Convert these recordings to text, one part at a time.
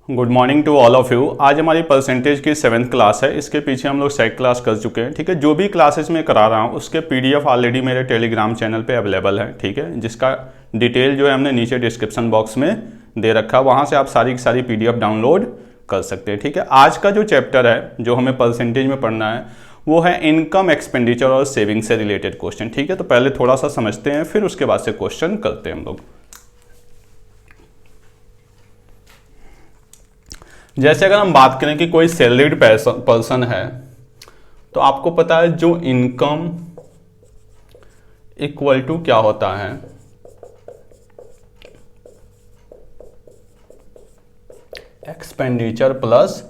Good morning to all of you. आज हमारी percentage की 7th क्लास है। इसके पीछे हम लोग सेट क्लास कर चुके हैं। ठीक है, जो भी क्लासेस मैं करा रहा हूँ उसके पीडीएफ ऑलरेडी मेरे टेलीग्राम चैनल पे अवेलेबल है। ठीक है, जिसका डिटेल जो है हमने नीचे डिस्क्रिप्शन बॉक्स में दे रखा है, वहाँ से आप सारी की सारी पीडीएफ डाउनलोड कर सकते हैं। ठीक है, आज का जो चैप्टर है जो हमें परसेंटेज में पढ़ना है वो है इनकम, एक्सपेंडिचर और सेविंग से रिलेटेड क्वेश्चन। ठीक है, तो पहले थोड़ा सा समझते हैं, फिर उसके बाद से क्वेश्चन करते हैं हम लोग। जैसे अगर हम बात करें कि कोई सैलरीड पर्सन है, तो आपको पता है जो इनकम इक्वल टू क्या होता है, एक्सपेंडिचर प्लस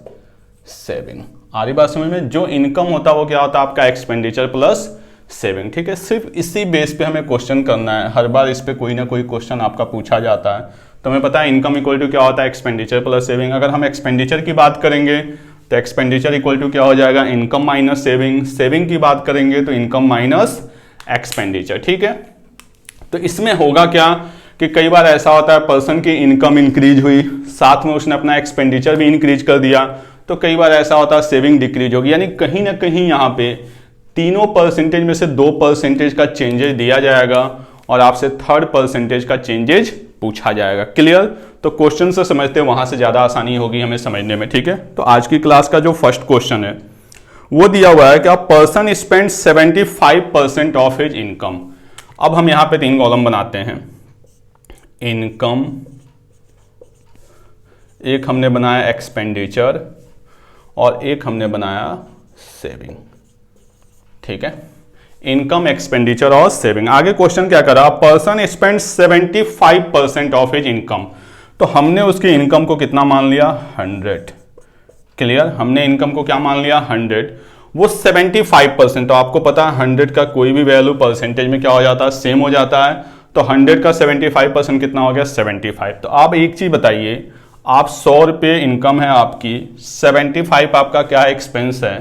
सेविंग। आ रही बात समझ में? जो इनकम होता है वो क्या होता है आपका एक्सपेंडिचर प्लस सेविंग। ठीक है, सिर्फ इसी बेस पे हमें क्वेश्चन करना है। हर बार इस पे कोई ना कोई क्वेश्चन आपका पूछा जाता है। तो हमें पता है इनकम इक्वल टू क्या होता है, एक्सपेंडिचर प्लस सेविंग। अगर हम एक्सपेंडिचर की बात करेंगे तो एक्सपेंडिचर इक्वल टू क्या हो जाएगा, इनकम माइनस सेविंग। सेविंग की बात करेंगे तो इनकम माइनस एक्सपेंडिचर। ठीक है, तो इसमें होगा क्या कि कई बार ऐसा होता है पर्सन की इनकम इंक्रीज हुई, साथ में उसने अपना एक्सपेंडिचर भी इंक्रीज कर दिया, तो कई बार ऐसा होता है सेविंग डिक्रीज होगी। यानी कहीं ना कहीं यहाँ पे तीनों परसेंटेज में से 2% का चेंजेज दिया जाएगा और आपसे 3rd परसेंटेज का चेंजेज पूछा जाएगा। क्लियर? तो क्वेश्चन से समझते हैं, वहां से ज्यादा आसानी होगी हमें समझने में। ठीक है, तो आज की क्लास का जो फर्स्ट क्वेश्चन है वो दिया हुआ है कि a person spend 75% of his income. अब हम यहां पे 3 कॉलम बनाते हैं। इनकम, एक हमने बनाया एक्सपेंडिचर और एक हमने बनाया सेविंग। ठीक है, इनकम, एक्सपेंडिचर और सेविंग। आगे क्वेश्चन क्या करा, person spend 75% of his income. तो हमने उसकी इनकम को कितना मान लिया, 100। क्लियर? हमने इनकम को क्या मान लिया, 100। वो 75%, तो आपको पता है 100 का कोई भी वैल्यू परसेंटेज में क्या हो जाता है, सेम हो जाता है। तो 100 का 75% कितना हो गया, 75। तो आप एक चीज बताइए, आप 100 रुपये इनकम है आपकी, 75 आपका क्या एक्सपेंस है,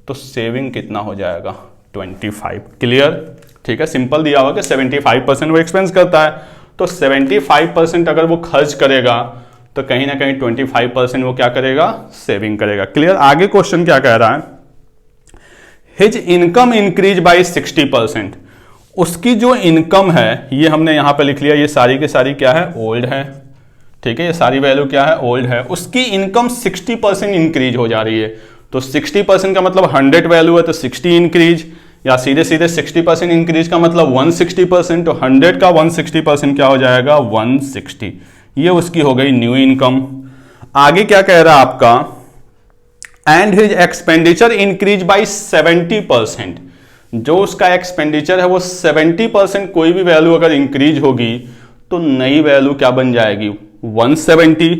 तो सेविंग कितना हो जाएगा, 25। क्लियर? ठीक है, सिंपल दिया हुआ कि 75% वो एक्सपेंस करता है, तो 75% अगर वो खर्च करेगा तो कहीं ना कहीं 25% वो क्या करेगा, सेविंग करेगा। क्लियर? आगे क्वेश्चन क्या कह रहा है, हिज इनकम इंक्रीज बाई 60%। उसकी जो इनकम है, ये हमने यहां पे लिख लिया, ये सारी की सारी क्या है, ओल्ड है। ठीक है, ये सारी वैल्यू क्या है, ओल्ड है। उसकी इनकम 60% इंक्रीज हो जा रही है, तो 60% का मतलब 100 वैल्यू है तो 60 इंक्रीज, या सीधे सीधे 60% इंक्रीज का मतलब 160%। तो 100 का 160% क्या हो जाएगा, 160। ये उसकी हो गई न्यू इनकम। आगे क्या कह रहा है आपका, and his expenditure increase by 70%। जो उसका एक्सपेंडिचर है वो 70%, कोई भी वैल्यू अगर इंक्रीज होगी तो नई वैल्यू क्या बन जाएगी, 170।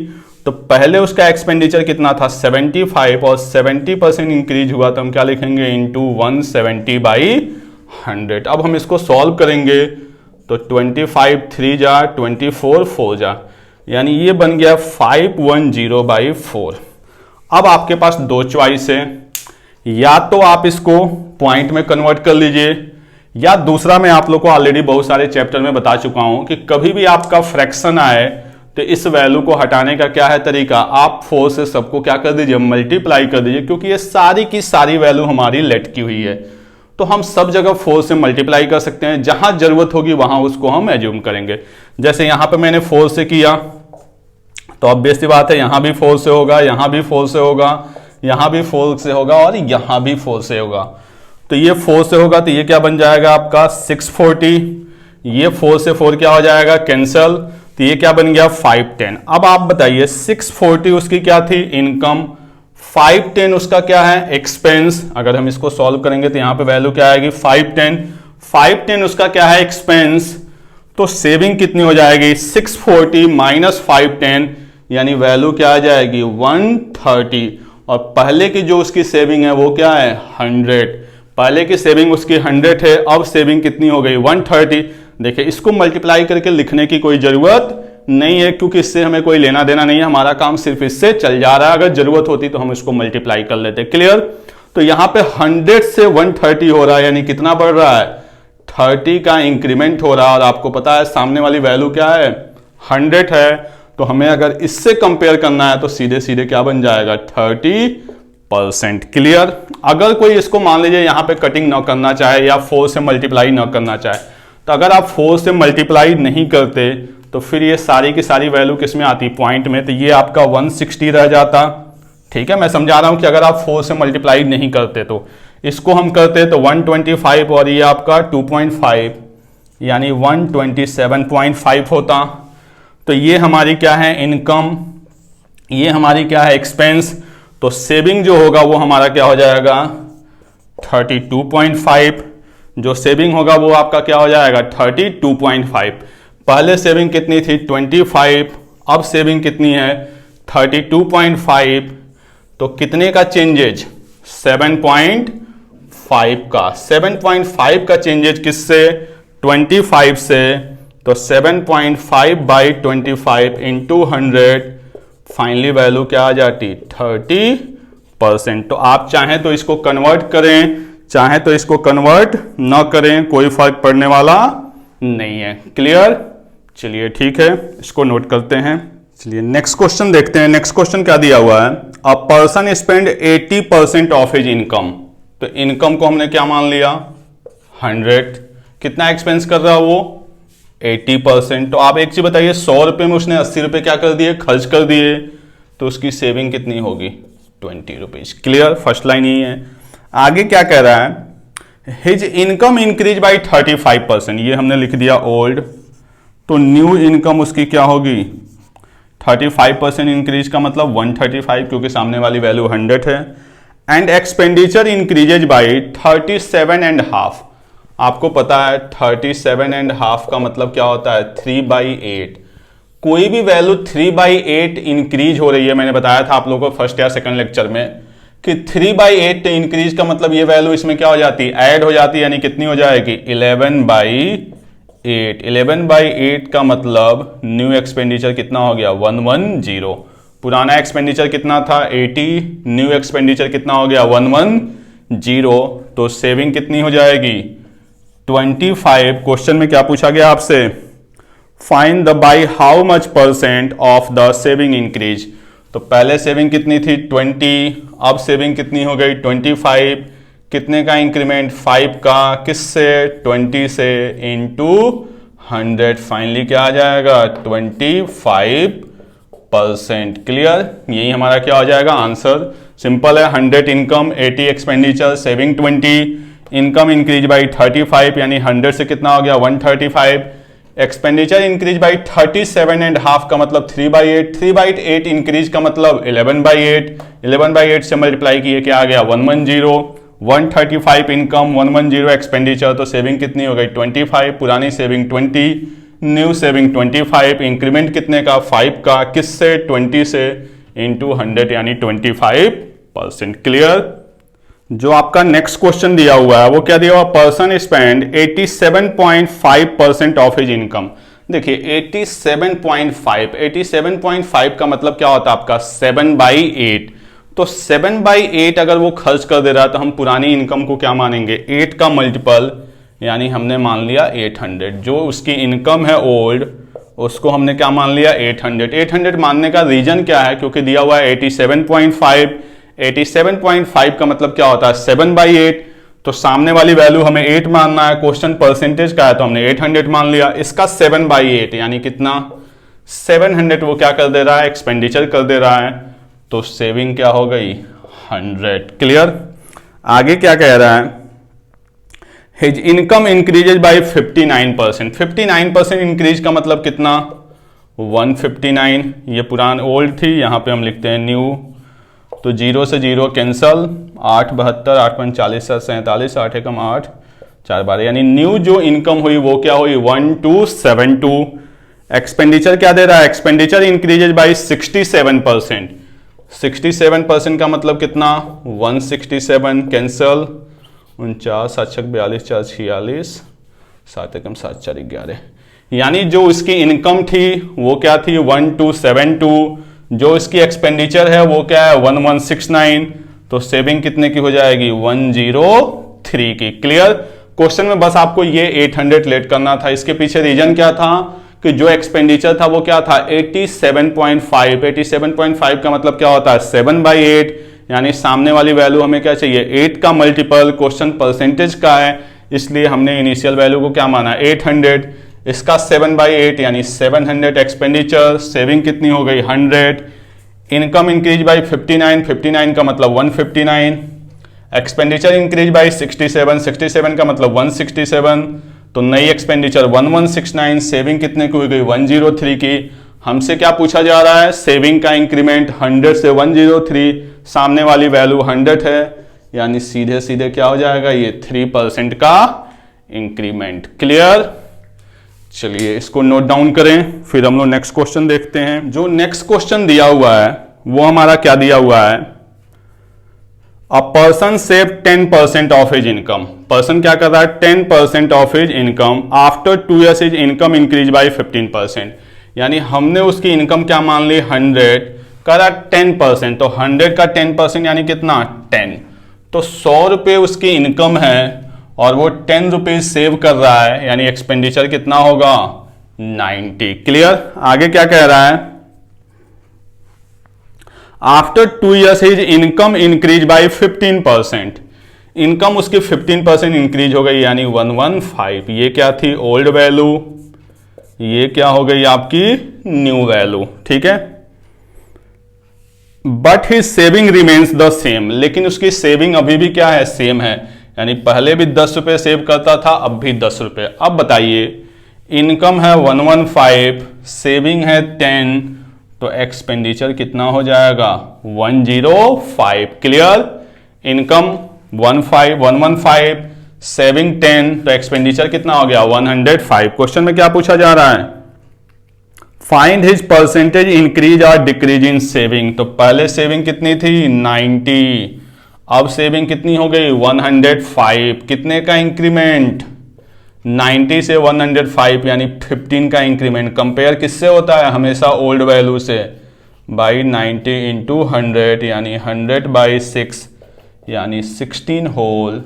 तो पहले उसका एक्सपेंडिचर कितना था, 75, और 70% इंक्रीज हुआ तो हम क्या लिखेंगे, इंटू 170 बाई 100। अब हम इसको सॉल्व करेंगे तो 25 3 जा 24 4 जा, यानी ये बन गया 510 बाई 4। अब आपके पास 2 चॉइस है, या तो आप इसको पॉइंट में कन्वर्ट कर लीजिए, या दूसरा मैं आप लोग को ऑलरेडी बहुत सारे चैप्टर में बता चुका हूं कि कभी भी आपका फ्रैक्शन आए तो इस वैल्यू को हटाने का क्या है तरीका, आप 4 से सबको क्या कर दीजिए, मल्टीप्लाई कर दीजिए, क्योंकि ये सारी की सारी वैल्यू हमारी लेट की हुई है। तो हम सब जगह 4 से मल्टीप्लाई कर सकते हैं, जहां जरूरत होगी वहां उसको हम एज्यूम करेंगे। जैसे यहां पे मैंने 4 से किया तो ऑब्वियस सी बात है यहां भी 4 से होगा, यहां भी 4 से होगा, यहां भी 4 से होगा और यहां भी 4 से होगा। तो ये 4 से होगा तो ये क्या बन जाएगा आपका 640। ये 4 से 4 क्या हो जाएगा, कैंसल, तो ये क्या बन गया 510। अब आप बताइए 640 उसकी क्या थी, इनकम, 510 उसका क्या है, एक्सपेंस। अगर हम इसको सॉल्व करेंगे तो यहां पे वैल्यू क्या आएगी, 510 उसका क्या है, एक्सपेंस। तो सेविंग कितनी हो जाएगी, 640 माइनस 510, यानी वैल्यू क्या आ जाएगी, 130। और पहले की जो उसकी सेविंग है वो क्या है, 100। पहले की सेविंग उसकी 100 है, अब सेविंग कितनी हो गई, 130। देखिए, इसको मल्टीप्लाई करके लिखने की कोई जरूरत नहीं है, क्योंकि इससे हमें कोई लेना देना नहीं है, हमारा काम सिर्फ इससे चल जा रहा है। अगर जरूरत होती तो हम इसको मल्टीप्लाई कर लेते। क्लियर? तो यहां पे 100 से 130 हो रहा है, यानी कितना बढ़ रहा है, 30 का इंक्रीमेंट हो रहा है। और आपको पता है सामने वाली वैल्यू क्या है, 100 है, तो हमें अगर इससे कंपेयर करना है तो सीधे सीधे क्या बन जाएगा 30%। क्लियर। अगर कोई इसको मान लीजिए यहाँ पे कटिंग ना करना चाहे या 4 से मल्टीप्लाई ना करना चाहे, तो अगर आप 4 से मल्टीप्लाई नहीं करते तो फिर ये सारी की सारी वैल्यू किस में आती, पॉइंट में, तो ये आपका 160 रह जाता। ठीक है, मैं समझा रहा हूं कि अगर आप 4 से मल्टीप्लाई नहीं करते तो इसको हम करते तो 125 और ये आपका 2.5 यानी 127.5 होता। तो ये हमारी क्या है इनकम, ये हमारी क्या है एक्सपेंस। तो सेविंग जो होगा वो हमारा क्या हो जाएगा 32.5, जो सेविंग होगा वो आपका क्या हो जाएगा 32.5। पहले सेविंग कितनी थी 25, अब सेविंग कितनी है 32.5। तो कितने का चेंजेज 7.5 का, 7.5 का चेंजेज किससे 25 से। तो 7.5 बाई 25 इंटू 100, फाइनली वैल्यू क्या आ जाती 30%। तो आप चाहें तो इसको कन्वर्ट करें, चाहें तो इसको कन्वर्ट न करें, कोई फर्क पड़ने वाला नहीं है। क्लियर। चलिए ठीक है, इसको नोट करते हैं। चलिए नेक्स्ट क्वेश्चन देखते हैं। नेक्स्ट क्वेश्चन क्या दिया हुआ है, a person spend 80% of his income. तो इनकम को हमने क्या मान लिया 100, कितना एक्सपेंस कर रहा है वो 80%। तो आप एक चीज बताइए 100 रुपए में उसने 80 रुपए क्या कर दिए खर्च कर दिए, तो उसकी सेविंग कितनी होगी 20 रुपीज। क्लियर, फर्स्ट लाइन यही है। आगे क्या कह रहा है, हिज इनकम इंक्रीज बाई 35%, ये हमने लिख दिया ओल्ड। तो न्यू इनकम उसकी क्या होगी 35% इंक्रीज का मतलब 135, क्योंकि सामने वाली वैल्यू 100 है। And expenditure increases by 37.5। आपको पता है 37.5 का मतलब क्या होता है 3/8। कोई भी वैल्यू 3/8 इंक्रीज हो रही है, मैंने बताया था आप लोगों को फर्स्ट या सेकंड लेक्चर में कि 3/8 इंक्रीज का मतलब ये वैल्यू इसमें क्या हो जाती है ऐड हो जाती है, यानी कितनी हो जाएगी 11/8। 11/8 का मतलब न्यू एक्सपेंडिचर कितना हो गया 110। पुराना एक्सपेंडिचर कितना था 80, न्यू एक्सपेंडिचर कितना हो गया 110। तो सेविंग कितनी हो जाएगी 25। क्वेश्चन में क्या पूछा गया आपसे, find the by how much % of the saving increase. तो पहले सेविंग कितनी थी 20, अब सेविंग कितनी हो गई 25। कितने का इंक्रीमेंट 5 का, किससे 20 से इंटू 100, फाइनली क्या आ जाएगा 25%। क्लियर, यही हमारा क्या हो जाएगा आंसर। सिंपल है, 100 income 80 expenditure saving 20, income increase by 35 यानी 100 से कितना हो गया 135। एक्सपेंडिचर इंक्रीज बाई 37.5 का मतलब 3/8, 3/8 इंक्रीज का मतलब 11/8, 11/8 से मल्टीप्लाई किए क्या आ गया 110। 135 इनकम 110 एक्सपेंडिचर, तो सेविंग कितनी हो गई 25। पुरानी सेविंग 20, न्यू सेविंग 25, इंक्रीमेंट कितने का 5 का, किससे 20 से इंटू 100 यानी 25%। क्लियर। जो आपका नेक्स्ट क्वेश्चन दिया हुआ है वो क्या दिया हुआ, person spend 87.5% of his income. देखिए 87.5 का मतलब क्या होता है आपका 7/8। तो 7/8 अगर वो खर्च कर दे रहा है तो हम पुरानी इनकम को क्या मानेंगे 8 का मल्टीपल, यानी हमने मान लिया 800। जो उसकी इनकम है ओल्ड उसको हमने क्या मान लिया 800। 800 मानने का रीजन क्या है, क्योंकि दिया हुआ है 87.5। 87.5 का मतलब क्या होता है 7/8। तो सामने वाली वैल्यू हमें 8 मानना है, क्वेश्चन परसेंटेज का है तो हमने 800 मान लिया। इसका 7/8 यानी कितना 700 वो क्या कर दे रहा है एक्सपेंडिचर कर दे रहा है, तो सेविंग क्या हो गई 100। क्लियर। आगे क्या कह रहा है, his income increases by 59%। 59% increase का मतलब कितना 159। ये पुरान ओल्ड थी, यहां पे हम लिखते हैं न्यू। तो 0 से 0 कैंसल, 8 72 8 45 47, 8 एकम 8 4 12, यानी न्यू जो इनकम हुई वो क्या हुई 1272। एक्सपेंडिचर क्या दे रहा है, एक्सपेंडिचर इंक्रीजेज बाई 67%। 67% का मतलब कितना 167 कैंसल, 49 7 42 4 46 7 एकम 7 4 11, यानी जो उसकी इनकम थी वो क्या थी 1272, जो इसकी एक्सपेंडिचर है वो क्या है 1169। तो सेविंग कितने की हो जाएगी 103 की। क्लियर। क्वेश्चन में बस आपको ये 800 लेट करना था। इसके पीछे रीजन क्या था कि जो एक्सपेंडिचर था वो क्या था 87.5। 87.5 का मतलब क्या होता है 7/8, यानी सामने वाली वैल्यू हमें क्या चाहिए 8 का मल्टीपल। क्वेश्चन परसेंटेज का है इसलिए हमने इनिशियल वैल्यू को क्या माना 800, इसका 7/8 यानी 700 एक्सपेंडिचर। सेविंग कितनी हो गई 100। इनकम इंक्रीज बाय 59, 59 का मतलब 159। एक्सपेंडिचर इंक्रीज बाय 67, 67 का मतलब 167। तो नई एक्सपेंडिचर 1169। सेविंग कितने की हो गई 103 की। हमसे क्या पूछा जा रहा है सेविंग का इंक्रीमेंट 100 से 103, सामने वाली वैल्यू 100 है, यानी सीधे सीधे क्या हो जाएगा ये 3% का इंक्रीमेंट। क्लियर। चलिए इसको नोट डाउन करें, फिर हम लोग नेक्स्ट क्वेश्चन देखते हैं। जो नेक्स्ट क्वेश्चन दिया हुआ है वो हमारा क्या दिया हुआ है, a person save 10% of his income. Person क्या कर रहा है 10% of his income after 2 years his income increase by 15%, यानी हमने उसकी इनकम क्या मान ली 100, करा 10%, तो 100 का 10% यानी कितना 10। तो 100 रुपये उसकी इनकम है और वो 10 रुपीज सेव कर रहा है, यानी एक्सपेंडिचर कितना होगा 90। क्लियर। आगे क्या कह रहा है, after 2 years his income increase by 15%। Income उसकी 15% इंक्रीज हो गई, यानी 115। ये क्या थी ओल्ड वैल्यू, ये क्या हो गई आपकी न्यू वैल्यू। ठीक है। But his saving remains the same, लेकिन उसकी सेविंग अभी भी क्या है सेम है, यानी पहले भी 10 रुपये सेव करता था अब भी 10 रुपये। अब बताइए इनकम है 115, सेविंग है 10, तो एक्सपेंडिचर कितना हो जाएगा 105। क्लियर। इनकम 115, सेविंग 10, तो एक्सपेंडिचर कितना हो गया 105। क्वेश्चन में क्या पूछा जा रहा है, फाइंड हिज परसेंटेज इंक्रीज और डिक्रीज इन सेविंग। तो पहले सेविंग कितनी थी 90, अब सेविंग कितनी हो गई 105। कितने का इंक्रीमेंट 90 से 105, यानी 15 का इंक्रीमेंट। कंपेयर किससे होता है हमेशा ओल्ड वैल्यू से, बाई 90 इंटू 100, यानी 100/6, यानी 16 होल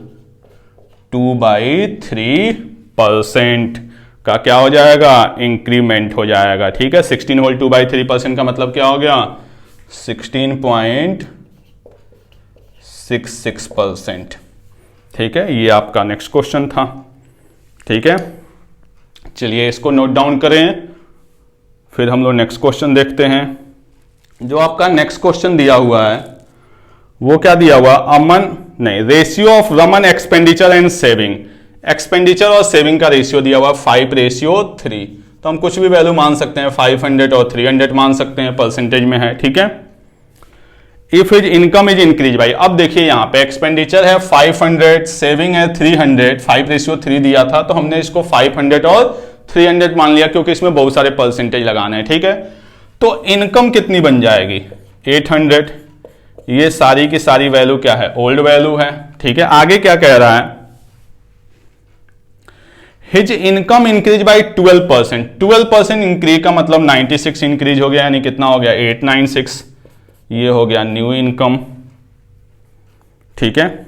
2/3% का क्या हो जाएगा इंक्रीमेंट हो जाएगा। ठीक है। 16 होल 2/3% का मतलब क्या हो गया 16.66%। ठीक है। ये आपका नेक्स्ट क्वेश्चन था। ठीक है। चलिए इसको नोट डाउन करें, फिर हम लोग नेक्स्ट क्वेश्चन देखते हैं। जो आपका नेक्स्ट क्वेश्चन दिया हुआ है वो क्या दिया हुआ, ratio of Raman expenditure and saving. Expenditure और सेविंग का रेशियो दिया हुआ 5:3। तो हम कुछ भी वैल्यू मान सकते हैं, 500 और 300 मान सकते हैं, परसेंटेज में है। ठीक है। If his income is increase by, अब देखिए यहां पे एक्सपेंडिचर है 500, सेविंग है 300, 5:3 दिया था तो हमने इसको 500 और 300 मान लिया क्योंकि इसमें बहुत सारे परसेंटेज लगाने हैं। ठीक है। तो इनकम कितनी बन जाएगी 800। ये सारी की सारी वैल्यू क्या है ओल्ड वैल्यू है। ठीक है। आगे क्या कह रहा है, his income increase by 12%। 12% increase का मतलब 96 इंक्रीज हो गया, यानी कितना हो गया 896। ये हो गया न्यू इनकम। ठीक है।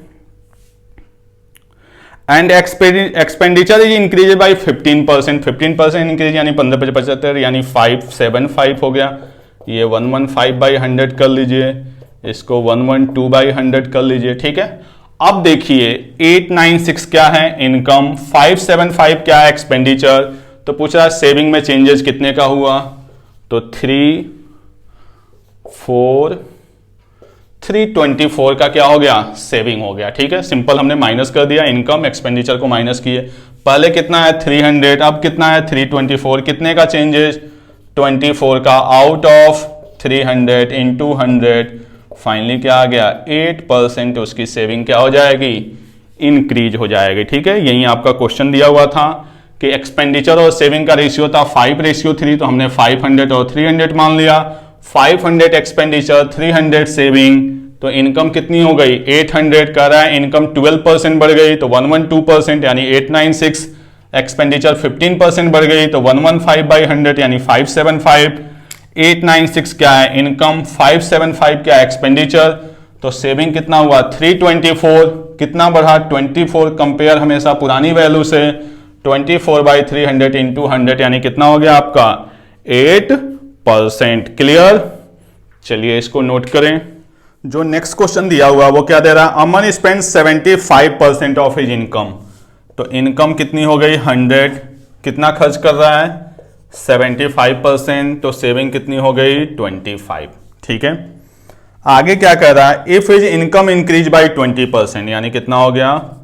And expenditure is increase by 15%। 15% increase यानी 15/75, यानी 575 हो गया। ये 115/100 कर लीजिए, इसको 112/100 कर लीजिए। ठीक है। अब देखिए 896 क्या है इनकम, 575 क्या है एक्सपेंडिचर। तो पूछ रहा है सेविंग में चेंजेस कितने का हुआ, तो 324 का क्या हो गया सेविंग हो गया। ठीक है। सिंपल हमने माइनस कर दिया, इनकम एक्सपेंडिचर को माइनस किए। पहले कितना है 300, अब कितना है 324। कितने का चेंजेस 24 का, आउट ऑफ 300 इंटू 100, फाइनली क्या आ गया 8% उसकी सेविंग क्या हो जाएगी इंक्रीज हो जाएगी। ठीक है। यही आपका क्वेश्चन दिया हुआ था कि एक्सपेंडिचर और सेविंग का रेशियो था 5:3, तो हमने 500 और 300 मान लिया। 500 एक्सपेंडिचर 300 सेविंग, तो इनकम कितनी हो गई 800 कर रहा है, इनकम 12% बढ़ गई तो 112%, यानी 896। एक्सपेंडिचर 15% बढ़ गई तो 115/100, यानी 575। 896 क्या है इनकम, 575 क्या है एक्सपेंडिचर, तो सेविंग कितना हुआ 324। कितना बढ़ा 24, कंपेयर हमेशा पुरानी वैल्यू से, 24/300 इंटू 100 यानी कितना हो गया आपका 8%। क्लियर, चलिए इसको नोट करें। जो नेक्स्ट क्वेश्चन दिया हुआ वो क्या दे रहा है, अमन स्पेंड 75% ऑफ हिज इनकम। तो इनकम कितनी हो गई 100, कितना खर्च कर रहा है 75%, तो सेविंग कितनी हो गई 25। ठीक है, आगे क्या कह रहा है, if his income increase by 20% यानी कितना हो गया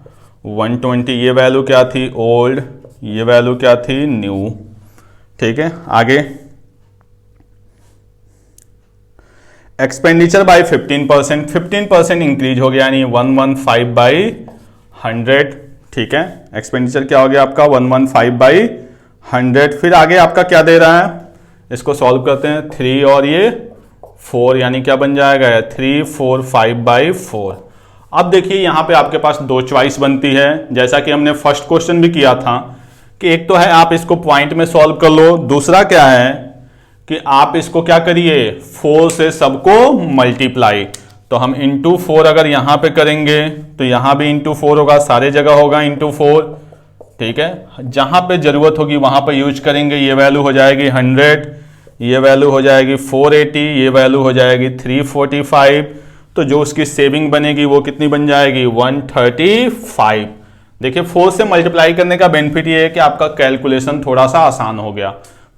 120। ये वैल्यू क्या थी ओल्ड, ये वैल्यू क्या थी न्यू। ठीक है, आगे एक्सपेंडिचर बाय 15%, 15% इंक्रीज हो गया यानी 115/100। ठीक है, एक्सपेंडिचर क्या हो गया आपका 115/100। फिर आगे आपका क्या दे रहा है, इसको सॉल्व करते हैं, 3 और ये 4 यानी क्या बन जाएगा 345/4। अब देखिए यहां पे आपके पास दो चॉइस बनती है, जैसा कि हमने फर्स्ट क्वेश्चन भी किया था कि एक तो है आप इसको पॉइंट में सॉल्व कर लो, दूसरा क्या है कि आप इसको क्या करिए 4 से सबको मल्टीप्लाई। तो हम इंटू 4 अगर यहां पे करेंगे तो यहां भी इंटू 4 होगा, सारे जगह होगा इंटू 4। ठीक है, जहां पे जरूरत होगी वहां पे यूज करेंगे। ये वैल्यू हो जाएगी 100, ये वैल्यू हो जाएगी 480, ये वैल्यू हो जाएगी 345। तो जो उसकी सेविंग बनेगी वो कितनी बन जाएगी 135। देखिए 4 से मल्टीप्लाई करने का बेनिफिट ये है कि आपका कैलकुलेशन थोड़ा सा आसान हो गया।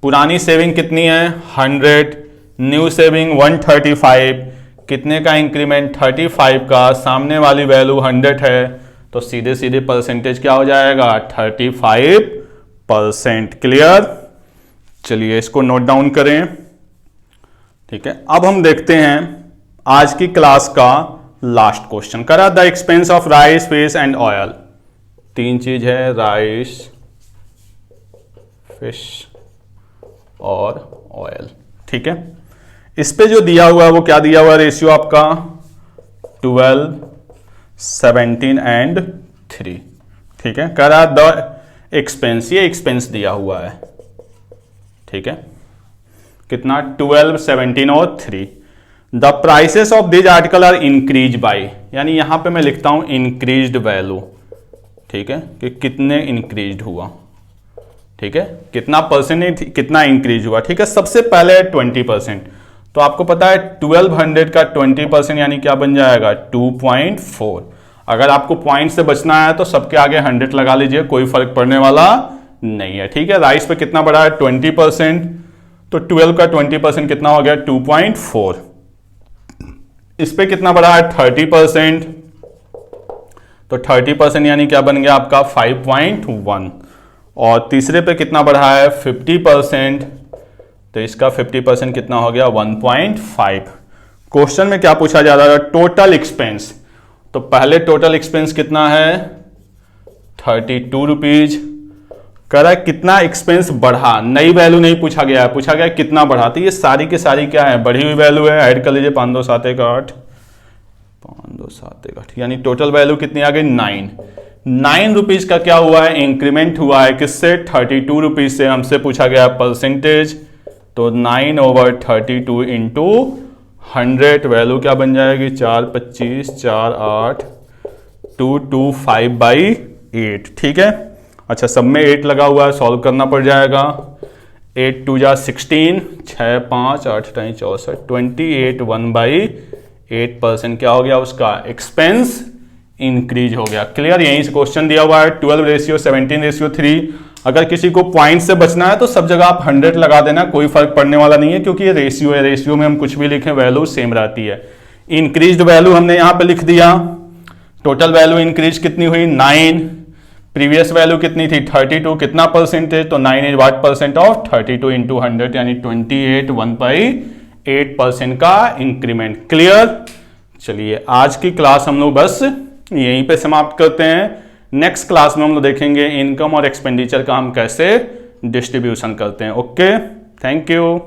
पुरानी सेविंग कितनी है 100, न्यू सेविंग 135, कितने का इंक्रीमेंट 35 का, सामने वाली वैल्यू 100 है, तो सीधे सीधे परसेंटेज क्या हो जाएगा 35%। क्लियर, चलिए इसको नोट डाउन करें। ठीक है, अब हम देखते हैं आज की क्लास का लास्ट क्वेश्चन। करा the expense of rice, fish and oil. 3 चीज है, राइस, फिश और ऑयल। ठीक है, इस पे जो दिया हुआ है वो क्या दिया हुआ है रेशियो आपका 12, 17 एंड 3। ठीक है, करा द एक्सपेंस, ये एक्सपेंस दिया हुआ है। ठीक है, कितना 12, 17 और 3। The prices of this article are increase by, यानी यहां पे मैं लिखता हूं इंक्रीज्ड वैल्यू। ठीक है, कि कितने इंक्रीज्ड हुआ। ठीक है, कितना परसेंट, कितना इंक्रीज हुआ। ठीक है, सबसे पहले 20%। तो आपको पता है 1200 का 20% यानी क्या बन जाएगा 2.4। अगर आपको पॉइंट से बचना है तो सबके आगे 100 लगा लीजिए, कोई फर्क पड़ने वाला नहीं है। ठीक है, राइस पे कितना बढ़ा है 20%, तो 12 का 20% कितना हो गया 2.4। इस पे कितना बढ़ा है 30%, तो 30% यानी क्या बन गया आपका 5.1। और तीसरे पे कितना बढ़ा है 50%, तो इसका 50% कितना हो गया 1.5। क्वेश्चन में क्या पूछा जा रहा है टोटल एक्सपेंस। तो पहले टोटल एक्सपेंस कितना है 32 रुपीज। कह रहा है कितना एक्सपेंस बढ़ा, नई वैल्यू नहीं पूछा गया है, पूछा गया है कितना बढ़ा। तो ये सारी की सारी क्या है बढ़ी हुई वैल्यू है, ऐड कर लीजिए 5 2 7 1 8, 5 2 7 1 8, यानी टोटल वैल्यू कितनी आ गई 9 रुपीज का क्या हुआ है इंक्रीमेंट हुआ है, किससे 32 रुपीज से। हमसे पूछा गया परसेंटेज, तो 9/32 इंटू 100 वैल्यू क्या बन जाएगी 4 25 4 8 225/8। ठीक है, अच्छा सब में 8 लगा हुआ है, सॉल्व करना पड़ जाएगा। 8 2 जा 16, 6 5 8 9 64, 28 1/8% क्या हो गया उसका एक्सपेंस इंक्रीज हो गया। क्लियर, यहीं से क्वेश्चन दिया हुआ है 12:17:3। अगर किसी को पॉइंट से बचना है तो सब जगह आप 100 लगा देना, कोई फर्क पड़ने वाला नहीं है, क्योंकि ये रेशियो है, रेशियो में हम कुछ भी लिखें वैल्यू सेम रहती है। इंक्रीज्ड वैल्यू हमने यहां पे लिख दिया, टोटल वैल्यू इंक्रीज कितनी हुई 9, प्रीवियस वैल्यू कितनी थी 32, कितना परसेंटेज, तो 9 is what percent of 32 into 100 यानी 28 1/8% का इंक्रीमेंट। क्लियर, चलिए आज की क्लास हम लोग बस यहीं पे समाप्त करते हैं। नेक्स्ट क्लास में हम लोग देखेंगे इनकम और एक्सपेंडिचर का हम कैसे डिस्ट्रीब्यूशन करते हैं। Okay, thank you.